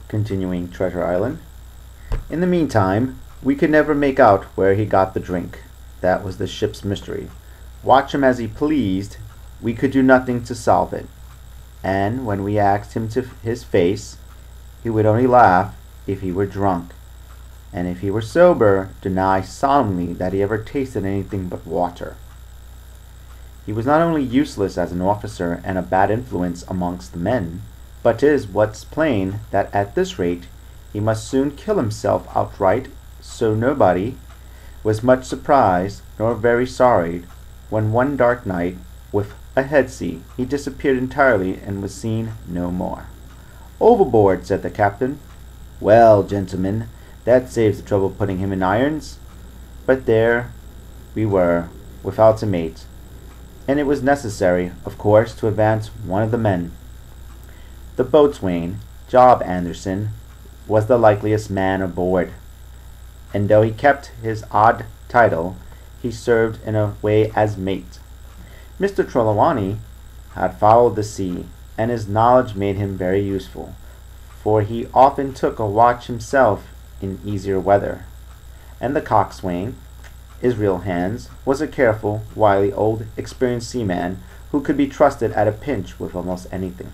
continuing Treasure Island. In the meantime, we could never make out where he got the drink. That was the ship's mystery. Watch him as he pleased, we could do nothing to solve it. And when we asked him to his face, he would only laugh if he were drunk, and if he were sober, deny solemnly that he ever tasted anything but water. He was not only useless as an officer and a bad influence amongst the men, but 'tis what's plain that at this rate he must soon kill himself outright, so nobody was much surprised nor very sorry when one dark night, with a head sea, he disappeared entirely and was seen no more. "Overboard," said the captain. "Well, gentlemen, that saves the trouble of putting him in irons." But there we were, without a mate, and it was necessary, of course, to advance one of the men. The boatswain, Job Anderson, was the likeliest man aboard, and though he kept his odd title, he served in a way as mate. Mr. Trelawney had followed the sea, and his knowledge made him very useful, for he often took a watch himself in easier weather. And the coxswain, Israel Hands, was a careful, wily, old, experienced seaman who could be trusted at a pinch with almost anything.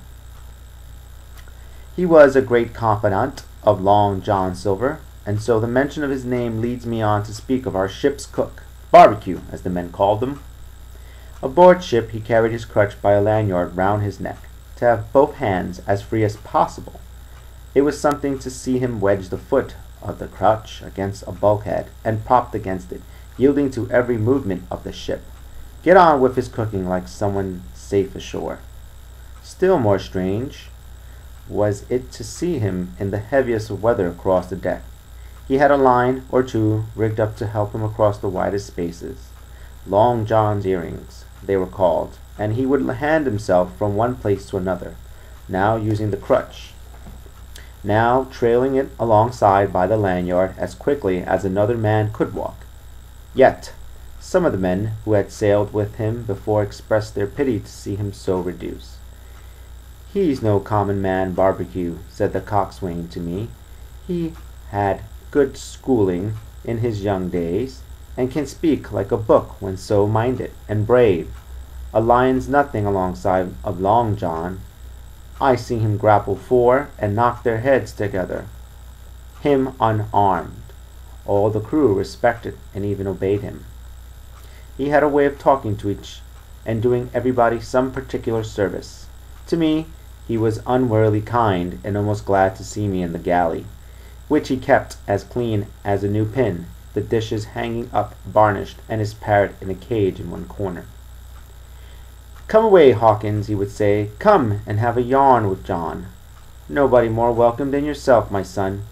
He was a great confidant of Long John Silver, and so the mention of his name leads me on to speak of our ship's cook, Barbecue, as the men called him. Aboard ship he carried his crutch by a lanyard round his neck, to have both hands as free as possible. It was something to see him wedge the foot of the crutch against a bulkhead, and propped against it, yielding to every movement of the ship, get on with his cooking like someone safe ashore. Still more strange was it to see him in the heaviest of weather across the deck. He had a line or two rigged up to help him across the widest spaces. Long John's earrings, they were called, and he would hand himself from one place to another, now using the crutch, now trailing it alongside by the lanyard as quickly as another man could walk. Yet some of the men who had sailed with him before expressed their pity to see him so reduced. "He's no common man, Barbecue," said the coxswain to me. "He had good schooling in his young days, and can speak like a book when so minded, and brave. A lion's nothing alongside of Long John. I seen him grapple four and knock their heads together. Him unarmed. All the crew respected and even obeyed him. He had a way of talking to each and doing everybody some particular service. To me he was unwearily kind and almost glad to see me in the galley, which he kept as clean as a new pin, the dishes hanging up varnished, and his parrot in a cage in one corner. "Come away, Hawkins," he would say. "Come and have a yarn with John. Nobody more welcome than yourself, my son.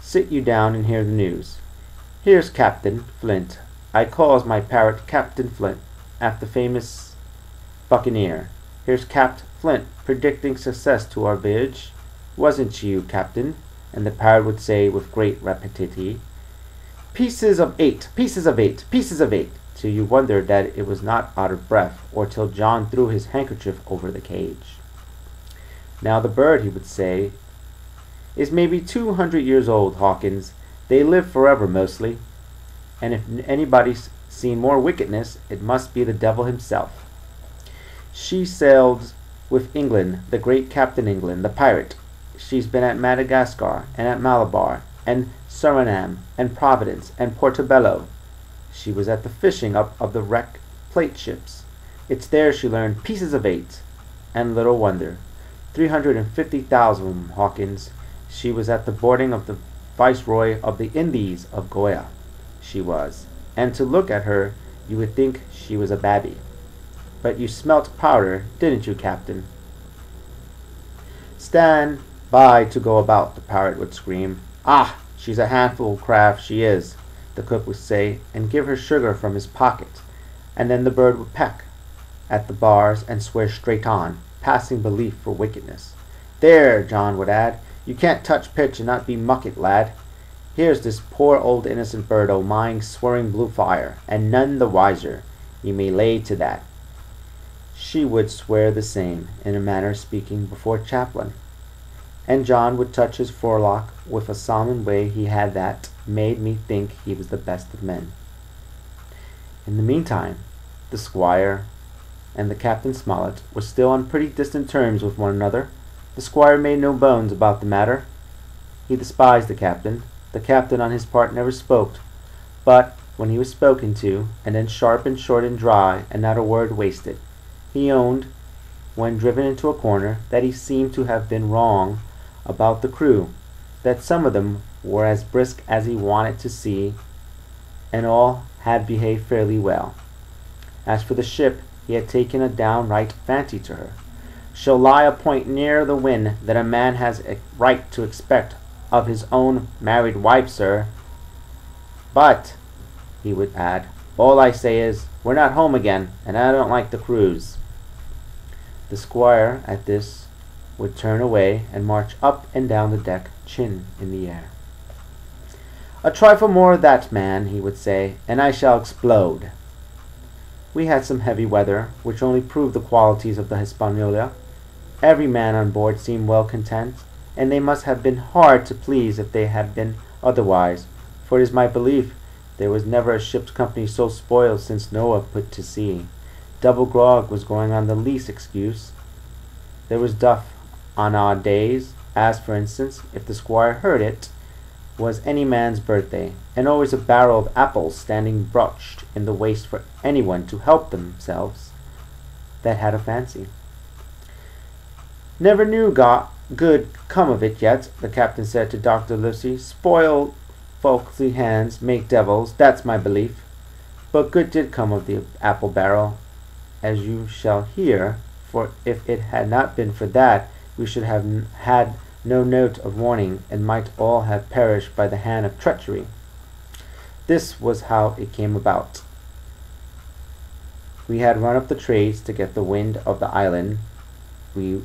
Sit you down and hear the news. Here's Captain Flint. I calls my parrot Captain Flint, after famous buccaneer. Here's Capt. Flint predicting success to our voyage. Wasn't she you, Captain?" And the parrot would say with great rapidity, "Pieces of 8, pieces of 8, pieces of 8, till you wondered that it was not out of breath, or till John threw his handkerchief over the cage. Now the bird, he would say, is maybe 200 years old, Hawkins. They live forever mostly, and if anybody's seen more wickedness, it must be the devil himself. She sailed with England, the great Captain England, the pirate. She's been at Madagascar, and at Malabar, and Surinam, and Providence, and Portobello. She was at the fishing up of the wrecked plate ships. It's there she learned pieces of 8, and little wonder. 350,000 of 'em, Hawkins. She was at the boarding of the Viceroy of the Indies of Goa, she was, and to look at her you would think she was a babby. But you smelt powder, didn't you, Captain?" "Stand by to go about," the parrot would scream. "Ah, she's a handful of craft, she is," the cook would say, and give her sugar from his pocket, and then the bird would peck at the bars and swear straight on, passing belief for wickedness. "There," John would add, "you can't touch pitch and not be mucket, lad. Here's this poor old innocent bird o' mine swearing blue fire, and none the wiser, you may lay to that." She would swear the same, in a manner of speaking, before Chaplain, and John would touch his forelock with a solemn way he had that made me think he was the best of men. In the meantime, the squire and the Captain Smollett were still on pretty distant terms with one another. The squire made no bones about the matter. He despised the captain. The captain on his part never spoke, but when he was spoken to, and then sharp and short and dry, and not a word wasted, he owned, when driven into a corner, that he seemed to have been wrong about the crew, that some of them were as brisk as he wanted to see, and all had behaved fairly well. As for the ship, he had taken a downright fancy to her. She'll lie a point nearer the wind than a man has a right to expect of his own married wife, sir. But, he would add, all I say is, we're not home again, and I don't like the cruise. The squire, at this, would turn away and march up and down the deck, chin in the air. A trifle more of that, man, he would say, and I shall explode. We had some heavy weather, which only proved the qualities of the Hispaniola. Every man on board seemed well content, and they must have been hard to please if they had been otherwise, for it is my belief there was never a ship's company so spoiled since Noah put to sea. Double grog was going on the least excuse. There was duff on odd days, as, for instance, if the squire heard it was any man's birthday, and always a barrel of apples standing broached in the waist for anyone to help themselves that had a fancy. Never knew good come of it yet, the captain said to Dr. Lucy. Spoiled folksy hands make devils, that's my belief. But good did come of the apple barrel, as you shall hear, for if it had not been for that, we should have had no note of warning, and might all have perished by the hand of treachery. This was how it came about. We had run up the trades to get the wind of the island we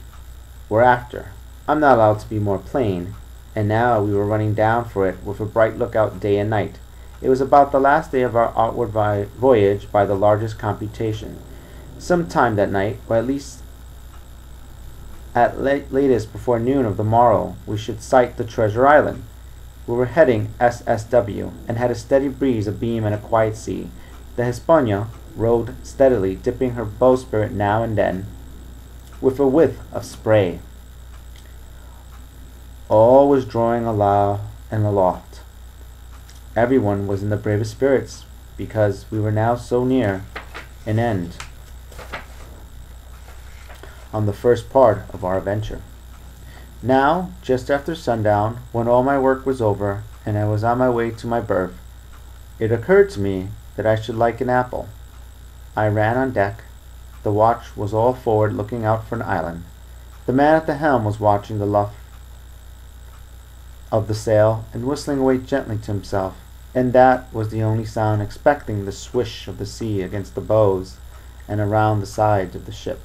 were after. I'm not allowed to be more plain, and now we were running down for it with a bright lookout day and night. It was about the last day of our outward voyage by the largest computation. Some time that night, or at least at latest before noon of the morrow, we should sight the treasure island. We were heading SSW, and had a steady breeze abeam and a quiet sea. The Hispania rowed steadily, dipping her bowsprit now and then with a whiff of spray. All was drawing aloft and aloft. Everyone was in the bravest spirits, because we were now so near an end on the first part of our adventure. Now, just after sundown, when all my work was over, and I was on my way to my berth, it occurred to me that I should like an apple. I ran on deck. The watch was all forward, looking out for an island. The man at the helm was watching the luff of the sail, and whistling away gently to himself, and that was the only sound, expecting the swish of the sea against the bows and around the sides of the ship.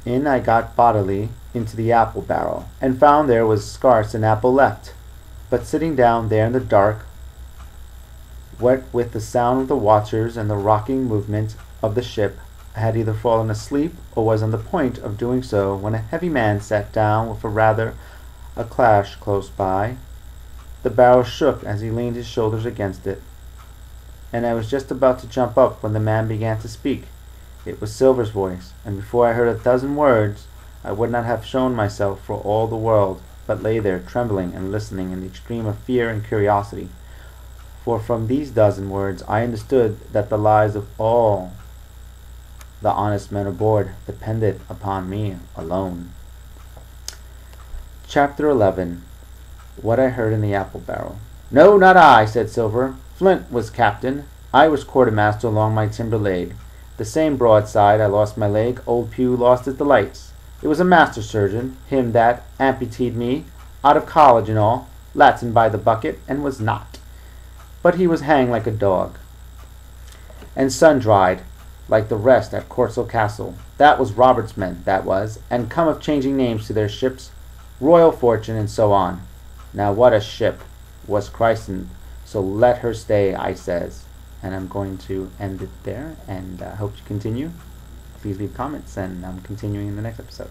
In I got bodily into the apple barrel, and found there was scarce an apple left. But sitting down there in the dark, what with the sound of the watchers and the rocking movement of the ship, I had either fallen asleep or was on the point of doing so, when a heavy man sat down with a clash close by. The barrel shook as he leaned his shoulders against it, and I was just about to jump up when the man began to speak. It was Silver's voice, and before I heard a dozen words, I would not have shown myself for all the world, but lay there trembling and listening in the extreme of fear and curiosity. For from these dozen words I understood that the lives of all the honest men aboard depended upon me alone. Chapter 11. What I heard in the apple barrel. No, not I, said Silver. Flint was captain. I was quartermaster along my timber leg. The same broadside I lost my leg, old Pugh lost his delights. It was a master surgeon, him that amputated me, out of college and all, Latin by the bucket, and was not. But he was hanged like a dog, and sun-dried, like the rest at Corso Castle. That was Robert's men, that was, and come of changing names to their ships, Royal Fortune, and so on. Now what a ship was christened, so let her stay, I says. And I'm going to end it there, and hope you continue. Please leave comments, and I'm continuing in the next episode.